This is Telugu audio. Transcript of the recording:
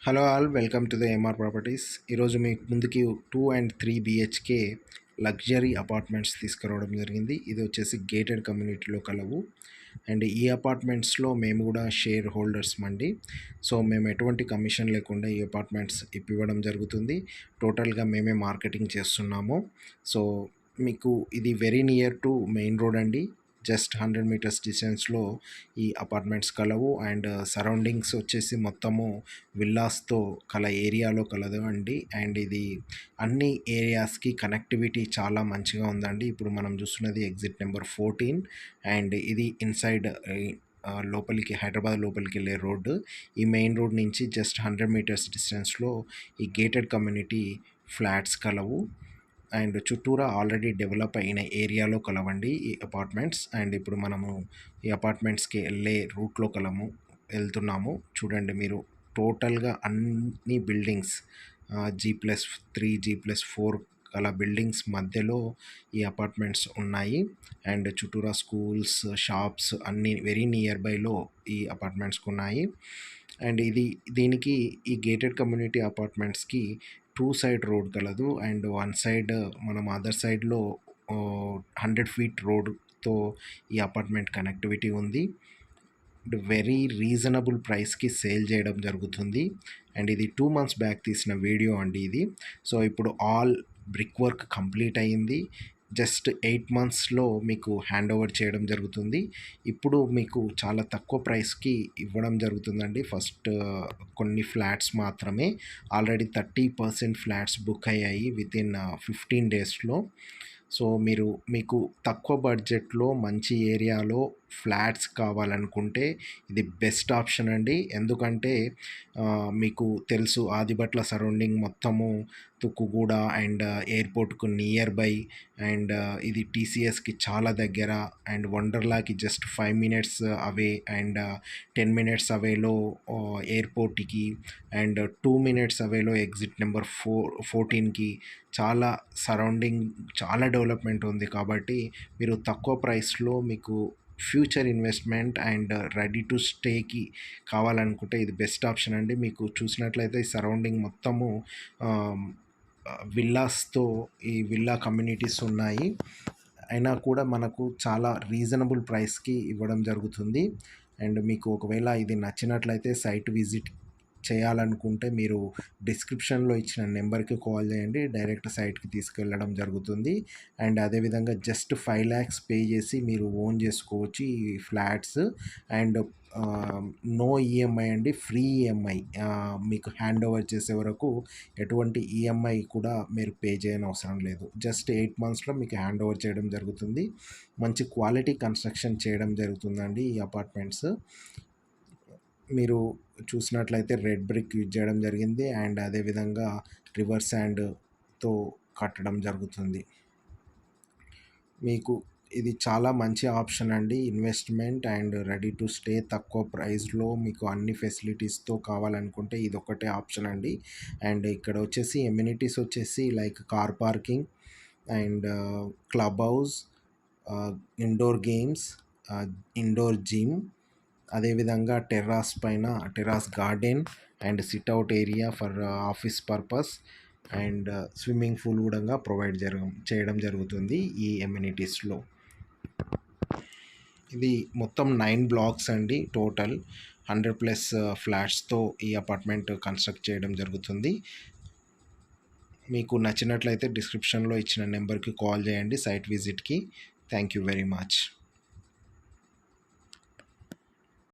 Hello all, welcome to the MR properties. ఈరోజు మీ ముందుకి 2 అండ్ 3 బిహెచ్కే లగ్జరీ అపార్ట్మెంట్స్ తీసుకురావడం జరిగింది. ఇది వచ్చేసి గేటెడ్ కమ్యూనిటీలో కలవు. అండ్ ఈ అపార్ట్మెంట్స్లో మేము కూడా షేర్ హోల్డర్స్ అండి. సో మేము ఎటువంటి కమిషన్ లేకుండా ఈ అపార్ట్మెంట్స్ ఇప్పివ్వడం జరుగుతుంది. టోటల్గా మేమే మార్కెటింగ్ చేస్తున్నాము. సో మీకు ఇది very near to main road అండి. జస్ట్ 100 మీటర్స్ డిస్టెన్స్లో ఈ అపార్ట్మెంట్స్ కలవు. అండ్ సరౌండింగ్స్ వచ్చేసి మొత్తము విల్లాస్తో కల ఏరియాలో కలదు అండి. అండ్ ఇది అన్ని ఏరియాస్కి కనెక్టివిటీ చాలా మంచిగా ఉందండి. ఇప్పుడు మనం చూస్తున్నది ఎగ్జిట్ నెంబర్ 14 అండ్ ఇది ఇన్సైడ్ లోపలికి హైదరాబాద్ లోపలికి వెళ్ళే రోడ్డు. ఈ మెయిన్ రోడ్ నుంచి జస్ట్ 100 మీటర్స్ డిస్టెన్స్లో ఈ గేటెడ్ కమ్యూనిటీ ఫ్లాట్స్ కలవు. అండ్ చుట్టూరా ఆల్రెడీ డెవలప్ అయిన ఏరియాలో కలవండి ఈ అపార్ట్మెంట్స్. అండ్ ఇప్పుడు మనము ఈ అపార్ట్మెంట్స్కి వెళ్ళే రూట్లో వెళ్తున్నాము. చూడండి మీరు, టోటల్గా అన్ని బిల్డింగ్స్ G+3 G+4 గల బిల్డింగ్స్ మధ్యలో ఈ అపార్ట్మెంట్స్ ఉన్నాయి. అండ్ చుట్టూరా స్కూల్స్, షాప్స్ అన్నీ వెరీ నియర్ బైలో ఈ అపార్ట్మెంట్స్కి ఉన్నాయి. అండ్ దీనికి ఈ గేటెడ్ కమ్యూనిటీ అపార్ట్మెంట్స్కి 2 సైడ్ రోడ్ కలదు. అండ్ 1 సైడ్ మనం అదర్ సైడ్లో 100 ఫీట్ రోడ్తో ఈ అపార్ట్మెంట్ కనెక్టివిటీ ఉంది. వెరీ రీజనబుల్ ప్రైస్కి సేల్ చేయడం జరుగుతుంది. అండ్ ఇది 2 months బ్యాక్ తీసిన వీడియో అండి ఇది. సో ఇప్పుడు ఆల్ బ్రిక్ వర్క్ కంప్లీట్ అయ్యింది. జస్ట్ 8 monthsలో మీకు హ్యాండ్ ఓవర్ చేయడం జరుగుతుంది. ఇప్పుడు మీకు చాలా తక్కువ ప్రైస్కి ఇవ్వడం జరుగుతుందండి. ఫస్ట్ కొన్ని ఫ్లాట్స్ మాత్రమే. ఆల్రెడీ 30% ఫ్లాట్స్ బుక్ అయ్యాయి వితిన్ 15 daysలో. సో మీకు తక్కువ బడ్జెట్లో మంచి ఏరియాలో ఫ్లాట్స్ కావాలనుకుంటే ఇది బెస్ట్ ఆప్షన్ అండి. ఎందుకంటే మీకు తెలుసు, ఆదిబట్ల సరౌండింగ్ మొత్తము తుక్కుగూడ అండ్ ఎయిర్పోర్ట్కు నియర్ బై. అండ్ ఇది TCSకి చాలా దగ్గర. అండ్ వండర్లాకి just 5 minutes away. And 10 minutes అవేలో ఎయిర్పోర్ట్కి. అండ్ 2 minutes అవేలో ఎగ్జిట్ నెంబర్ 14కి. చాలా సరౌండింగ్ చాలా డెవలప్మెంట్ ఉంది. కాబట్టి మీరు తక్కువ ప్రైస్లో మీకు future investment and ready to స్టేకి కావాలనుకుంటే ఇది బెస్ట్ ఆప్షన్ అండి. మీకు చూసినట్లయితే ఈ సరౌండింగ్ మొత్తము విల్లాస్తో ఈ విల్లా కమ్యూనిటీస్ ఉన్నాయి. అయినా కూడా మనకు చాలా రీజనబుల్ ప్రైస్కి ఇవ్వడం జరుగుతుంది. అండ్ మీకు ఒకవేళ ఇది నచ్చినట్లయితే సైట్ విజిట్ చేయాలనుకుంటే మీరు డిస్క్రిప్షన్లో ఇచ్చిన నెంబర్కి కాల్ చేయండి. డైరెక్ట్ సైట్కి తీసుకెళ్ళడం జరుగుతుంది. అండ్ అదేవిధంగా జస్ట్ 5 lakhs పే చేసి మీరు ఓన్ చేసుకోవచ్చు ఈ ఫ్లాట్స్. అండ్ నో ఈఎంఐ అండి, ఫ్రీ ఈఎంఐ. మీకు హ్యాండ్ ఓవర్ చేసే వరకు ఎటువంటి ఈఎంఐ కూడా మీరు పే చేయని అవసరం లేదు. జస్ట్ 8 monthsలో మీకు హ్యాండ్ ఓవర్ చేయడం జరుగుతుంది. మంచి క్వాలిటీ కన్స్ట్రక్షన్ చేయడం జరుగుతుందండి ఈ అపార్ట్మెంట్స్. మీరు చూసినట్లయితే రెడ్ బ్రిక్ యూజ్ చేయడం జరిగింది. అండ్ అదేవిధంగా రివర్ శాండ్తో కట్టడం జరుగుతుంది. మీకు ఇది చాలా మంచి ఆప్షన్ అండి. Investment and ready to stay తక్కువ ప్రైస్లో మీకు అన్ని ఫెసిలిటీస్తో కావాలనుకుంటే ఇది ఒకటే ఆప్షన్ అండి. అండ్ ఇక్కడ వచ్చేసి ఎమ్యూనిటీస్ వచ్చేసి like car parking and club house, indoor games, indoor gym, అదేవిధంగా terrace garden and sit out area for office purpose. And swimming pool కూడా ప్రొవైడ్ చేయడం జరుగుతుంది ఈ ఎమ్యూనిటీస్లో. ఇది మొత్తం 9 blocks అండి. టోటల్ 100+ ఫ్లాట్స్తో ఈ అపార్ట్మెంట్ కన్స్ట్రక్ట్ చేయడం జరుగుతుంది. మీకు నచ్చినట్లయితే డిస్క్రిప్షన్లో ఇచ్చిన నెంబర్కి కాల్ చేయండి సైట్ విజిట్కి. Thank you very much.